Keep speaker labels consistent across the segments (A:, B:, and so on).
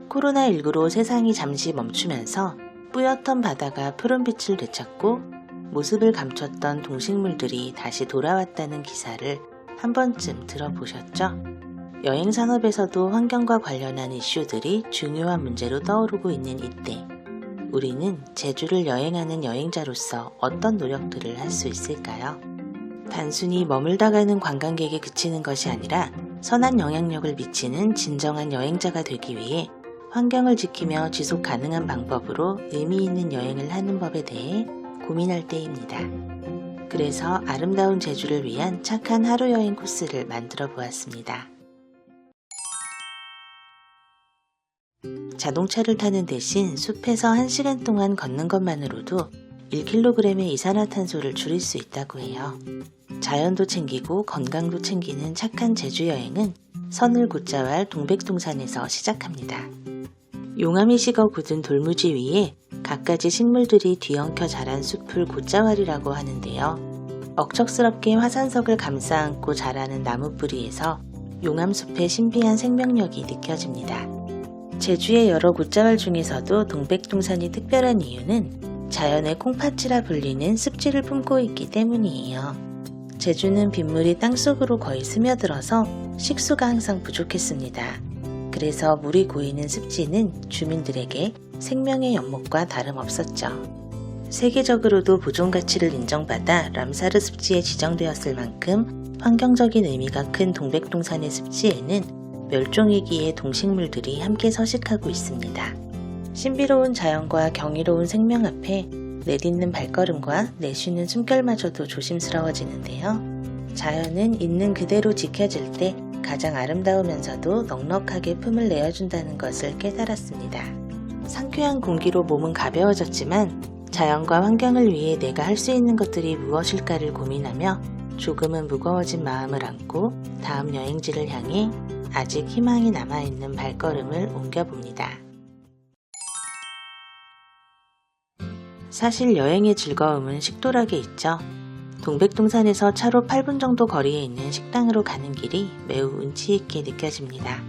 A: 코로나19로 세상이 잠시 멈추면서 뿌옇던 바다가 푸른빛을 되찾고 모습을 감췄던 동식물들이 다시 돌아왔다는 기사를 한 번쯤 들어보셨죠? 여행 산업에서도 환경과 관련한 이슈들이 중요한 문제로 떠오르고 있는 이때, 우리는 제주를 여행하는 여행자로서 어떤 노력들을 할 수 있을까요? 단순히 머물다 가는 관광객에 그치는 것이 아니라 선한 영향력을 미치는 진정한 여행자가 되기 위해 환경을 지키며 지속 가능한 방법으로 의미 있는 여행을 하는 법에 대해 고민할 때입니다. 그래서 아름다운 제주를 위한 착한 하루 여행 코스를 만들어 보았습니다. 자동차를 타는 대신 숲에서 1시간 동안 걷는 것만으로도 1kg의 이산화탄소를 줄일 수 있다고 해요. 자연도 챙기고 건강도 챙기는 착한 제주 여행은 선을 곧자왈 동백동산에서 시작합니다. 용암이 식어 굳은 돌무지 위에 갖가지 식물들이 뒤엉켜 자란 숲을 곧자왈이라고 하는데요. 억척스럽게 화산석을 감싸 안고 자라는 나무 뿌리에서 용암숲의 신비한 생명력이 느껴집니다. 제주의 여러 곧자왈 중에서도 동백동산이 특별한 이유는 자연의 콩팥이라 불리는 습지를 품고 있기 때문이에요. 제주는 빗물이 땅속으로 거의 스며들어서 식수가 항상 부족했습니다. 그래서 물이 고이는 습지는 주민들에게 생명의 연못과 다름없었죠. 세계적으로도 보존가치를 인정받아 람사르 습지에 지정되었을 만큼 환경적인 의미가 큰 동백동산의 습지에는 멸종위기의 동식물들이 함께 서식하고 있습니다. 신비로운 자연과 경이로운 생명 앞에 내딛는 발걸음과 내쉬는 숨결마저도 조심스러워지는데요. 자연은 있는 그대로 지켜질 때 가장 아름다우면서도 넉넉하게 품을 내어준다는 것을 깨달았습니다. 상쾌한 공기로 몸은 가벼워졌지만 자연과 환경을 위해 내가 할 수 있는 것들이 무엇일까를 고민하며 조금은 무거워진 마음을 안고 다음 여행지를 향해 아직 희망이 남아있는 발걸음을 옮겨봅니다. 사실 여행의 즐거움은 식도락에 있죠. 동백동산에서 차로 8분 정도 거리에 있는 식당으로 가는 길이 매우 운치있게 느껴집니다.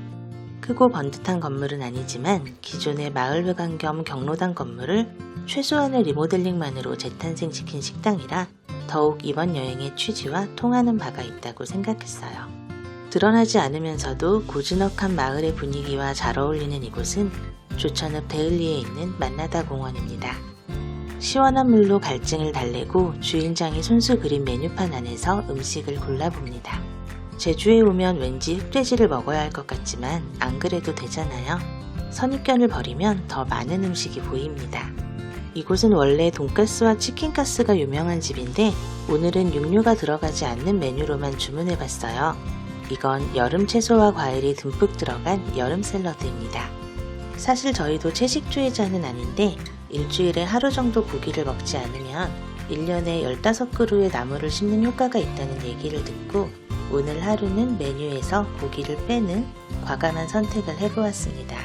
A: 크고 번듯한 건물은 아니지만 기존의 마을회관 겸 경로당 건물을 최소한의 리모델링만으로 재탄생시킨 식당이라 더욱 이번 여행의 취지와 통하는 바가 있다고 생각했어요. 드러나지 않으면서도 고즈넉한 마을의 분위기와 잘 어울리는 이곳은 조천읍 대을리에 있는 만나다 공원입니다. 시원한 물로 갈증을 달래고 주인장이 손수 그린 메뉴판 안에서 음식을 골라봅니다. 제주에 오면 왠지 흑돼지를 먹어야 할 것 같지만 안 그래도 되잖아요. 선입견을 버리면 더 많은 음식이 보입니다. 이곳은 원래 돈가스와 치킨가스가 유명한 집인데 오늘은 육류가 들어가지 않는 메뉴로만 주문해봤어요. 이건 여름 채소와 과일이 듬뿍 들어간 여름 샐러드입니다. 사실 저희도 채식주의자는 아닌데 일주일에 하루 정도 고기를 먹지 않으면 1년에 15그루의 나무를 심는 효과가 있다는 얘기를 듣고 오늘 하루는 메뉴에서 고기를 빼는 과감한 선택을 해보았습니다.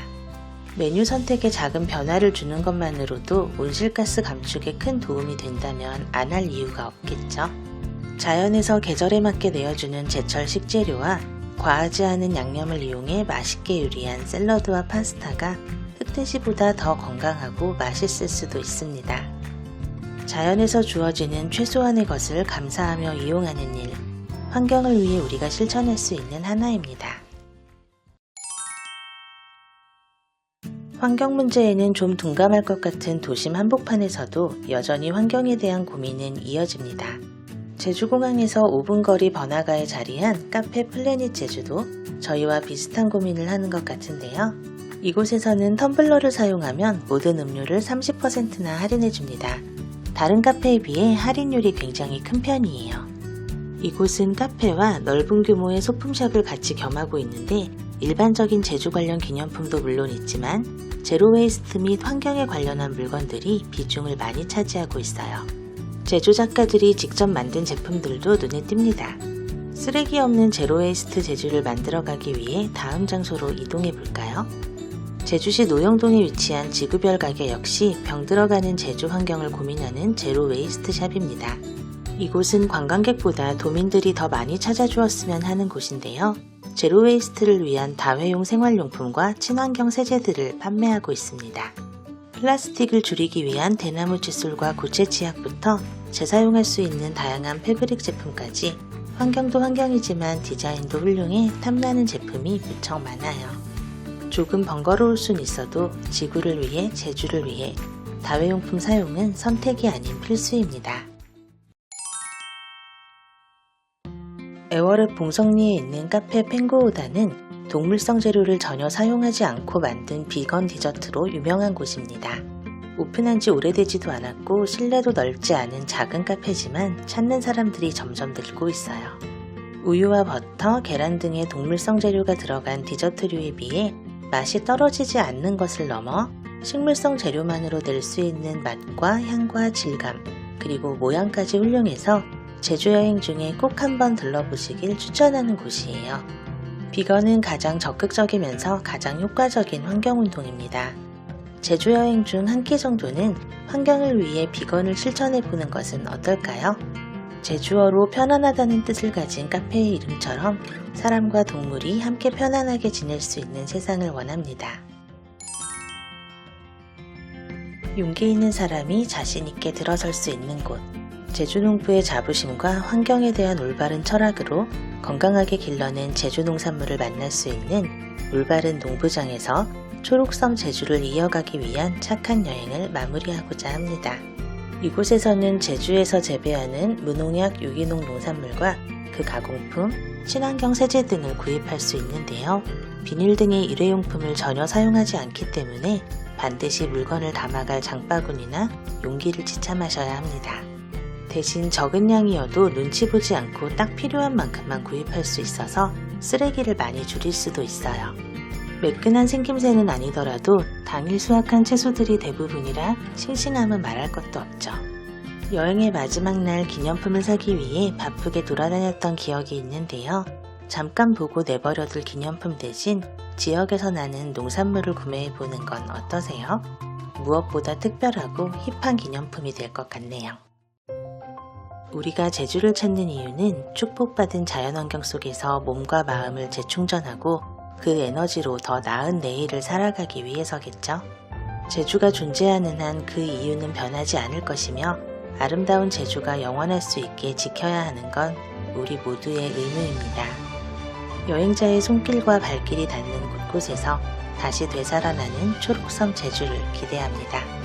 A: 메뉴 선택에 작은 변화를 주는 것만으로도 온실가스 감축에 큰 도움이 된다면 안 할 이유가 없겠죠. 자연에서 계절에 맞게 내어주는 제철 식재료와 과하지 않은 양념을 이용해 맛있게 요리한 샐러드와 파스타가 흑돼지보다 더 건강하고 맛있을 수도 있습니다. 자연에서 주어지는 최소한의 것을 감사하며 이용하는 일, 환경을 위해 우리가 실천할 수 있는 하나입니다. 환경 문제에는 좀 둔감할 것 같은 도심 한복판에서도 여전히 환경에 대한 고민은 이어집니다. 제주공항에서 5분 거리 번화가에 자리한 카페 플래닛 제주도 저희와 비슷한 고민을 하는 것 같은데요. 이곳에서는 텀블러를 사용하면 모든 음료를 30%나 할인해줍니다. 다른 카페에 비해 할인율이 굉장히 큰 편이에요. 이곳은 카페와 넓은 규모의 소품샵을 같이 겸하고 있는데 일반적인 제주 관련 기념품도 물론 있지만 제로웨이스트 및 환경에 관련한 물건들이 비중을 많이 차지하고 있어요. 제주 작가들이 직접 만든 제품들도 눈에 띕니다. 쓰레기 없는 제로웨이스트 제주를 만들어가기 위해 다음 장소로 이동해 볼까요? 제주시 노영동에 위치한 지구별 가게 역시 병들어가는 제주 환경을 고민하는 제로웨이스트 샵입니다. 이곳은 관광객보다 도민들이 더 많이 찾아주었으면 하는 곳인데요. 제로웨이스트를 위한 다회용 생활용품과 친환경 세제들을 판매하고 있습니다. 플라스틱을 줄이기 위한 대나무 칫솔과 고체 치약부터 재사용할 수 있는 다양한 패브릭 제품까지 환경도 환경이지만 디자인도 훌륭해 탐나는 제품이 무척 많아요. 조금 번거로울 순 있어도 지구를 위해 제주를 위해 다회용품 사용은 선택이 아닌 필수입니다. 애월읍 봉성리에 있는 카페 펭고오다는 동물성 재료를 전혀 사용하지 않고 만든 비건 디저트로 유명한 곳입니다. 오픈한 지 오래되지도 않았고 실내도 넓지 않은 작은 카페지만 찾는 사람들이 점점 늘고 있어요. 우유와 버터, 계란 등의 동물성 재료가 들어간 디저트류에 비해 맛이 떨어지지 않는 것을 넘어 식물성 재료만으로 낼 수 있는 맛과 향과 질감, 그리고 모양까지 훌륭해서 제주 여행 중에 꼭 한번 들러보시길 추천하는 곳이에요. 비건은 가장 적극적이면서 가장 효과적인 환경운동입니다. 제주 여행 중 한 끼 정도는 환경을 위해 비건을 실천해보는 것은 어떨까요? 제주어로 편안하다는 뜻을 가진 카페의 이름처럼 사람과 동물이 함께 편안하게 지낼 수 있는 세상을 원합니다. 용기 있는 사람이 자신있게 들어설 수 있는 곳. 제주농부의 자부심과 환경에 대한 올바른 철학으로 건강하게 길러낸 제주 농산물을 만날 수 있는 올바른 농부장에서 초록섬 제주를 이어가기 위한 착한 여행을 마무리하고자 합니다. 이곳에서는 제주에서 재배하는 무농약 유기농 농산물과 그 가공품, 친환경 세제 등을 구입할 수 있는데요. 비닐 등의 일회용품을 전혀 사용하지 않기 때문에 반드시 물건을 담아갈 장바구니나 용기를 지참하셔야 합니다. 대신 적은 양이어도 눈치 보지 않고 딱 필요한 만큼만 구입할 수 있어서 쓰레기를 많이 줄일 수도 있어요. 매끈한 생김새는 아니더라도 당일 수확한 채소들이 대부분이라 싱싱함은 말할 것도 없죠. 여행의 마지막 날 기념품을 사기 위해 바쁘게 돌아다녔던 기억이 있는데요. 잠깐 보고 내버려둘 기념품 대신 지역에서 나는 농산물을 구매해보는 건 어떠세요? 무엇보다 특별하고 힙한 기념품이 될 것 같네요. 우리가 제주를 찾는 이유는 축복받은 자연환경 속에서 몸과 마음을 재충전하고 그 에너지로 더 나은 내일을 살아가기 위해서겠죠. 제주가 존재하는 한 그 이유는 변하지 않을 것이며 아름다운 제주가 영원할 수 있게 지켜야 하는 건 우리 모두의 의무입니다. 여행자의 손길과 발길이 닿는 곳곳에서 다시 되살아나는 초록섬 제주를 기대합니다.